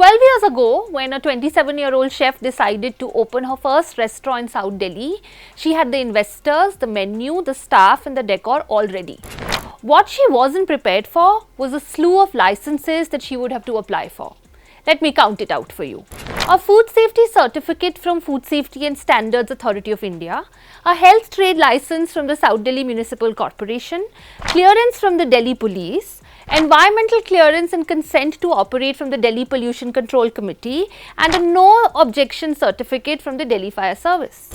12 years ago, when a 27-year-old chef decided to open her first restaurant in South Delhi, she had the investors, the menu, the staff and the decor all ready. What she wasn't prepared for was a slew of licenses that she would have to apply for. Let me count it out for you. A food safety certificate from Food Safety and Standards Authority of India, a health trade license from the South Delhi Municipal Corporation, clearance from the Delhi Police, environmental clearance and consent to operate from the Delhi Pollution Control Committee, and a no objection certificate from the Delhi Fire Service.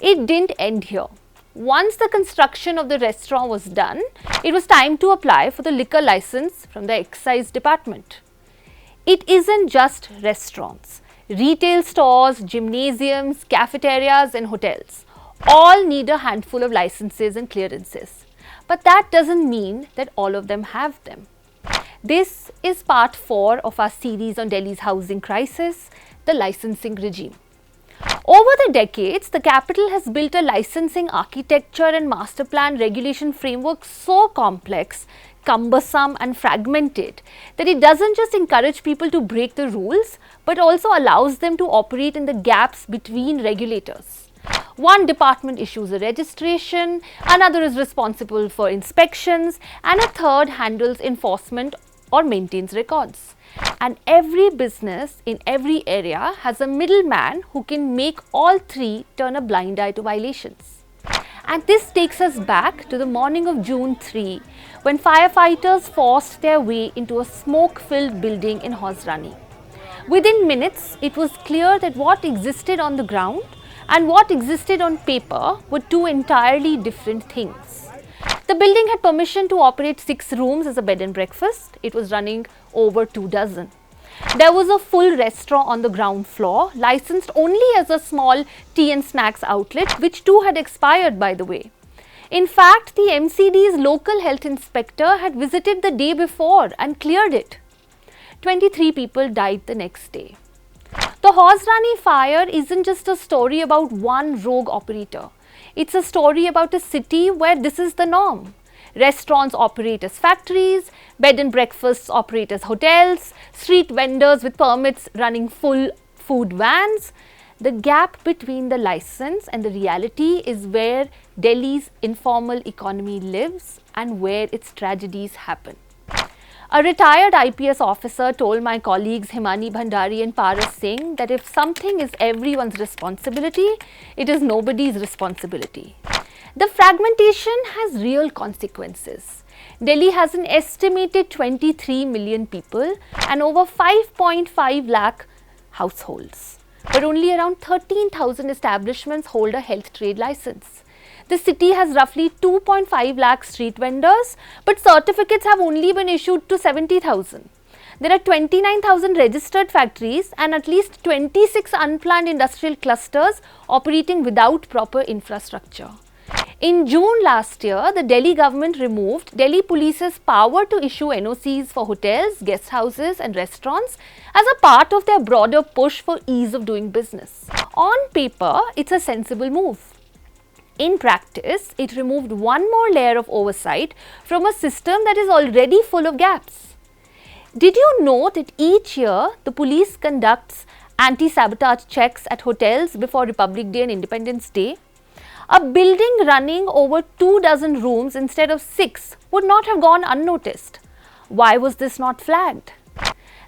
It didn't end here. Once the construction of the restaurant was done, it was time to apply for the liquor license from the excise department. It isn't just restaurants. Retail stores, gymnasiums, cafeterias and hotels all need a handful of licenses and clearances. But that doesn't mean that all of them have them. This is part 4 of our series on Delhi's housing crisis, the licensing regime. Over the decades, the capital has built a licensing architecture and master plan regulation framework so complex, cumbersome and fragmented that it doesn't just encourage people to break the rules, but also allows them to operate in the gaps between regulators. One department issues a registration, another is responsible for inspections, and a third handles enforcement or maintains records. And every business in every area has a middleman who can make all three turn a blind eye to violations. And this takes us back to the morning of June 3, when firefighters forced their way into a smoke-filled building in Hauz Rani. Within minutes, it was clear that what existed on the ground and what existed on paper were two entirely different things. The building had permission to operate 6 rooms as a bed and breakfast. It was running over 2 dozen. There was a full restaurant on the ground floor, licensed only as a small tea and snacks outlet, which too had expired, by the way. In fact, the MCD's local health inspector had visited the day before and cleared it. 23 people died the next day. The Hauz Rani fire isn't just a story about one rogue operator. It's a story about a city where this is the norm. Restaurants operate as factories, bed and breakfasts operate as hotels, street vendors with permits running full food vans. The gap between the license and the reality is where Delhi's informal economy lives and where its tragedies happen. A retired IPS officer told my colleagues Himani Bhandari and Paras Singh that if something is everyone's responsibility, it is nobody's responsibility. The fragmentation has real consequences. Delhi has an estimated 23 million people and over 5.5 lakh households. But only around 13,000 establishments hold a health trade license. The city has roughly 2.5 lakh street vendors, but certificates have only been issued to 70,000. There are 29,000 registered factories and at least 26 unplanned industrial clusters operating without proper infrastructure. In June last year, the Delhi government removed Delhi Police's power to issue NOCs for hotels, guest houses and restaurants as a part of their broader push for ease of doing business. On paper, it's a sensible move. In practice, it removed one more layer of oversight from a system that is already full of gaps. Did you know that each year the police conducts anti-sabotage checks at hotels before Republic Day and Independence Day? A building running over 2 dozen rooms instead of 6 would not have gone unnoticed. Why was this not flagged?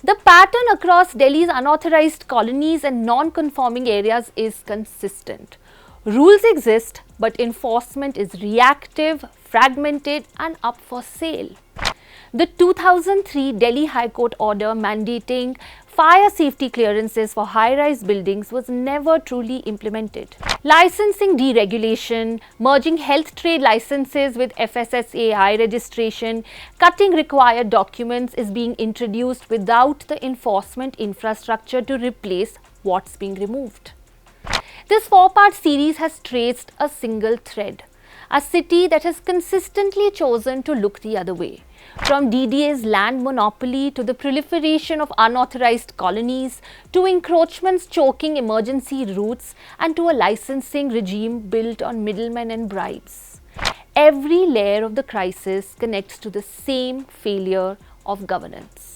The pattern across Delhi's unauthorized colonies and non-conforming areas is consistent. Rules exist, but enforcement is reactive, fragmented and up for sale. The 2003 Delhi High Court order mandating fire safety clearances for high-rise buildings was never truly implemented. Licensing deregulation, merging health trade licenses with FSSAI registration, cutting required documents is being introduced without the enforcement infrastructure to replace what's being removed. This 4-part series has traced a single thread, a city that has consistently chosen to look the other way. From DDA's land monopoly to the proliferation of unauthorized colonies, to encroachments choking emergency routes and to a licensing regime built on middlemen and bribes. Every layer of the crisis connects to the same failure of governance.